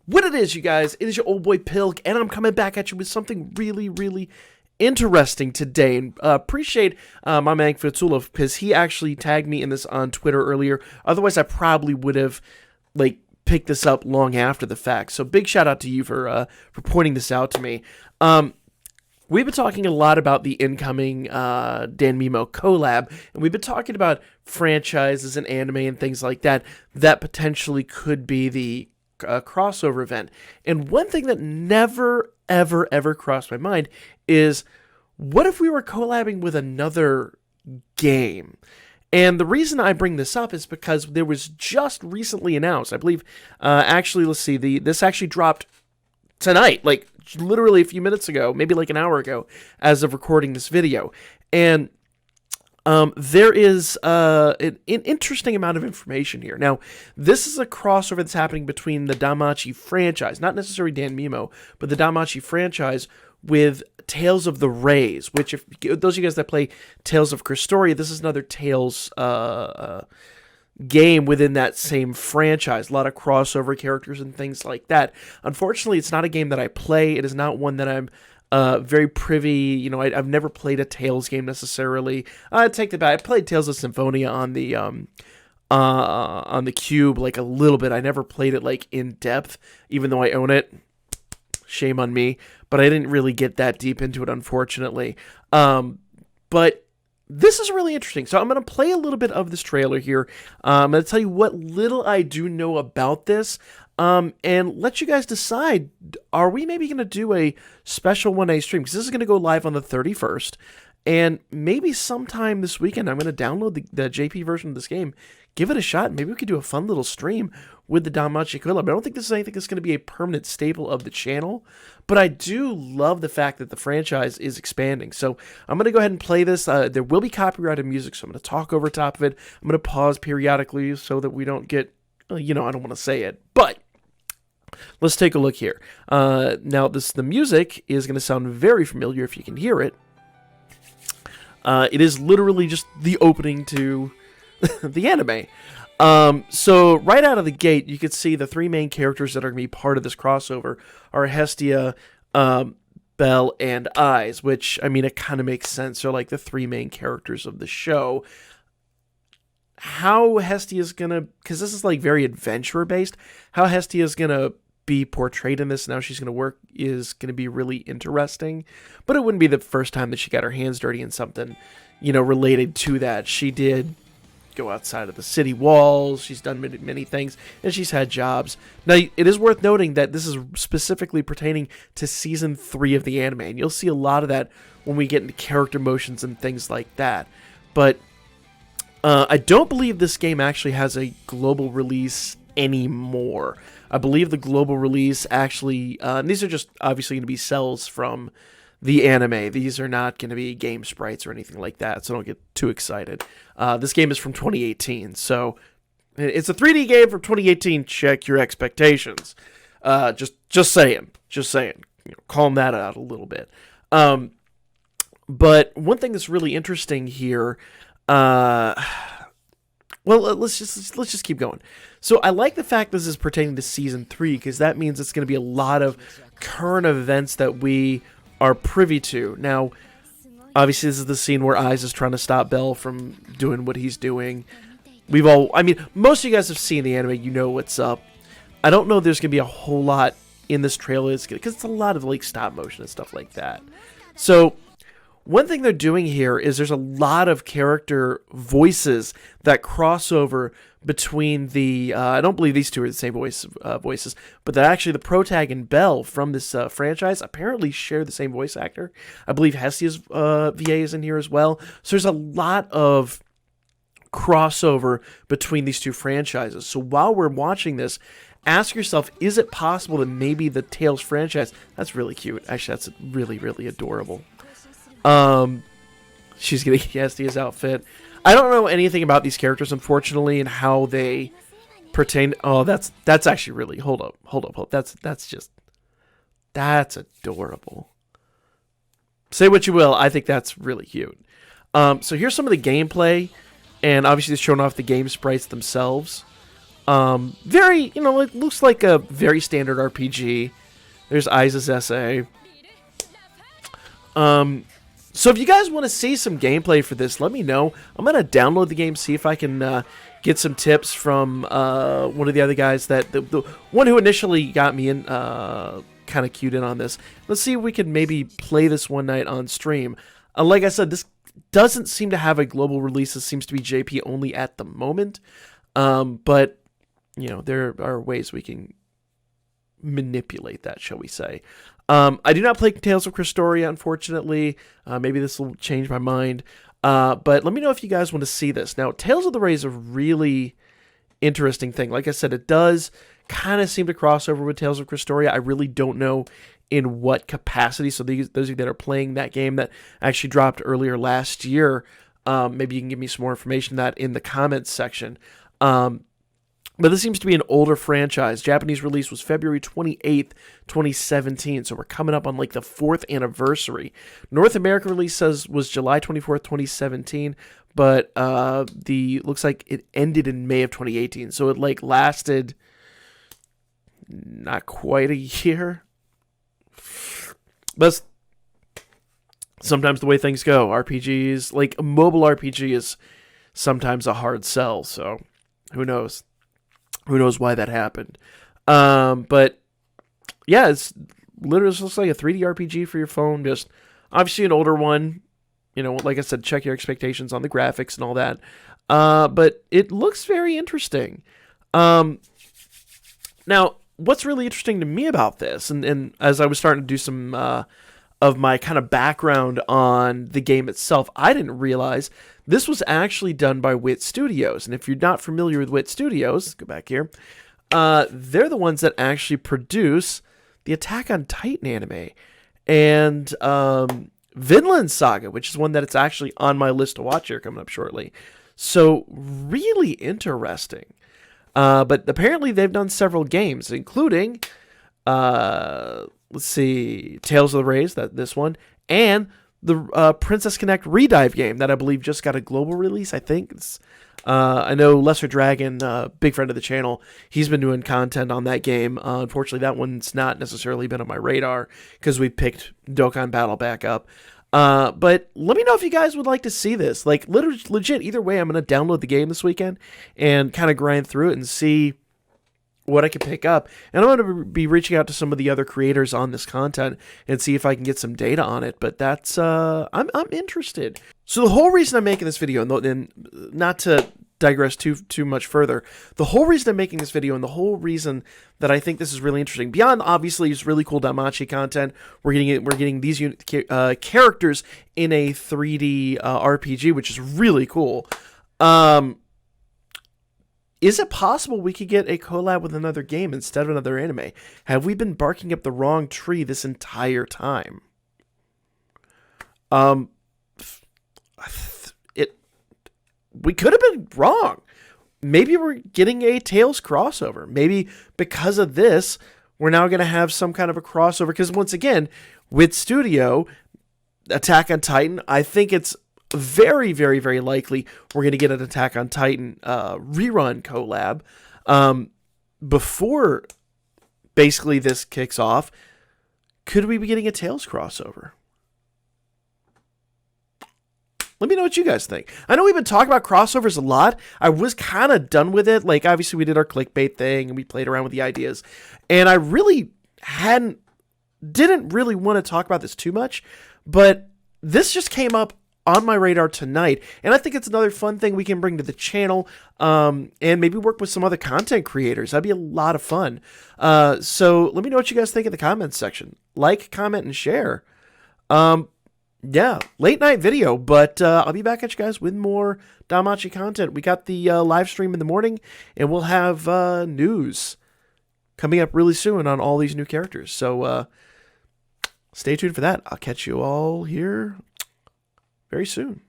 What it is, you guys, it is your old boy Pilk, and I'm coming back at you with something really, really interesting today. And appreciate my man Fatulov, because he actually tagged me in this on Twitter earlier. Otherwise, I probably would have picked this up long after the fact. So big shout out to you for pointing this out to me. We've been talking a lot about the incoming Danmemo collab, and we've been talking about franchises and anime and things like that potentially could be the crossover event. And one thing that never, ever, ever crossed my mind is, what if we were collabing with another game? And the reason I bring this up is because there was just recently announced, I believe, actually, let's see, this actually dropped tonight, like literally a few minutes ago, maybe like an hour ago, as of recording this video. And there is an interesting amount of information here. Now, this is a crossover that's happening between the Danmachi franchise, not necessarily Danmemo, but the Danmachi franchise with Tales of the Rays, which, if those of you guys that play Tales of Cristoria, this is another Tales game within that same franchise. A lot of crossover characters and things like that. Unfortunately, it's not a game that I play. It is not one that I'm very privy. You know, I've never played a Tales game necessarily. I take that back. I played Tales of Symphonia on the Cube like a little bit. I never played it like in depth, even though I own it. Shame on me, but I didn't really get that deep into it, unfortunately. But this is really interesting. So I'm going to play a little bit of this trailer here. I'm going to tell you what little I do know about this. And let you guys decide, are we maybe going to do a special one-day stream? Because this is going to go live on the 31st. And maybe sometime this weekend, I'm going to download the JP version of this game, give it a shot. Maybe we could do a fun little stream with the Danmachi collab. I don't think this is anything that's going to be a permanent staple of the channel, but I do love the fact that the franchise is expanding. So I'm going to go ahead and play this. There will be copyrighted music, so I'm going to talk over top of it. I'm going to pause periodically so that we don't get, I don't want to say it, but let's take a look here. Now, the music is going to sound very familiar if you can hear it. It is literally just the opening to the anime. So right out of the gate, you can see the three main characters that are going to be part of this crossover are Hestia, Belle, and Eyes, which, I mean, it kind of makes sense. They're like the three main characters of the show. How Hestia is going to, because this is like very adventurer based, how Hestia is going to be portrayed in this and how she's going to work is going to be really interesting. But it wouldn't be the first time that she got her hands dirty in something, related to that. She did go outside of the city walls. She's done many things, and she's had jobs. Now, it is worth noting that this is specifically pertaining to Season 3 of the anime, and you'll see a lot of that when we get into character motions and things like that. But I don't believe this game actually has a global release anymore. I believe the global release actually, and these are just obviously going to be cells from the anime. These are not going to be game sprites or anything like that, so don't get too excited. This game is from 2018, so it's a 3D game from 2018. Check your expectations. Just saying. Calm that out a little bit. But one thing that's really interesting here, well, let's just keep going. So I like the fact this is pertaining to Season 3, because that means it's going to be a lot of current events that we are privy to. Now, obviously, this is the scene where Eyes is trying to stop Belle from doing what he's doing. Most of you guys have seen the anime, you know what's up. I don't know if there's going to be a whole lot in this trailer, because it's a lot of stop motion and stuff like that. So one thing they're doing here is there's a lot of character voices that cross over between the, I don't believe these two are the same voices, but that actually the protag and Belle from this franchise apparently share the same voice actor. I believe Hestia's VA is in here as well. So there's a lot of crossover between these two franchises. So while we're watching this, ask yourself, is it possible that maybe the Tales franchise, that's really cute. Actually, that's really, really adorable. She's getting Hestia's outfit. I don't know anything about these characters, unfortunately, and how they pertain. Oh, that's actually really. Hold up. That's adorable. Say what you will. I think that's really cute. So here's some of the gameplay, and obviously it's showing off the game sprites themselves. Very, it looks like a very standard RPG. There's Aiza's essay. So if you guys want to see some gameplay for this, let me know. I'm going to download the game, see if I can get some tips from one of the other guys, that the one who initially got me in, kind of cued in on this. Let's see if we can maybe play this one night on stream. Like I said, this doesn't seem to have a global release. This seems to be JP only at the moment. But, there are ways we can manipulate that, shall we say. I do not play Tales of Cristoria, unfortunately. Maybe this will change my mind. But let me know if you guys want to see this. Now, Tales of the Ray is a really interesting thing. Like I said, it does kind of seem to cross over with Tales of Cristoria. I really don't know in what capacity. So those of you that are playing that game that actually dropped earlier last year, maybe you can give me some more information on that in the comments section. But this seems to be an older franchise. Japanese release was February 28th, 2017. So we're coming up on like the 4th anniversary. North American release was July 24th, 2017. But looks like it ended in May of 2018. So it like lasted not quite a year. But sometimes the way things go. RPGs, like a mobile RPG, is sometimes a hard sell. So who knows? Who knows why that happened? But yeah, it's literally looks like a 3D RPG for your phone. Just obviously an older one. Like I said, check your expectations on the graphics and all that. But it looks very interesting. Now, what's really interesting to me about this, and as I was starting to do some of my kind of background on the game itself, I didn't realize this was actually done by Wit Studios. And if you're not familiar with Wit Studios, go back here, they're the ones that actually produce the Attack on Titan anime and Vinland Saga, which is one that it's actually on my list to watch here coming up shortly. So really interesting. But apparently they've done several games, including, let's see, Tales of the Rays, this one, and the Princess Connect Redive game that I believe just got a global release, I think. I know Lesser Dragon, big friend of the channel, he's been doing content on that game. Unfortunately, that one's not necessarily been on my radar because we picked Dokkan Battle back up. But let me know if you guys would like to see this. Like, legit, either way, I'm going to download the game this weekend and kind of grind through it and see what I can pick up. And I'm going to be reaching out to some of the other creators on this content and see if I can get some data on it. But that's, I'm interested. So the whole reason I'm making this video, and not to digress too much further, the whole reason I'm making this video and the whole reason that I think this is really interesting, beyond obviously it's really cool Danmachi content, we're getting these characters in a 3D RPG, which is really cool. Is it possible we could get a collab with another game instead of another anime? Have we been barking up the wrong tree this entire time? We could have been wrong. Maybe we're getting a Tales crossover. Maybe because of this, we're now going to have some kind of a crossover. Because once again, with Studio, Attack on Titan, I think it's very, very, very likely we're going to get an Attack on Titan rerun collab before basically this kicks off. Could we be getting a Tales crossover? Let me know what you guys think. I know we've been talking about crossovers a lot. I was kind of done with it. Like, obviously, we did our clickbait thing, and we played around with the ideas. And I really didn't really want to talk about this too much. But this just came up on my radar tonight. And I think it's another fun thing we can bring to the channel. And maybe work with some other content creators. That'd be a lot of fun. So let me know what you guys think in the comments section. Like, comment, and share. Yeah, late night video, but I'll be back at you guys with more Danmachi content. We got the live stream in the morning, and we'll have news coming up really soon on all these new characters. So stay tuned for that. I'll catch you all here very soon.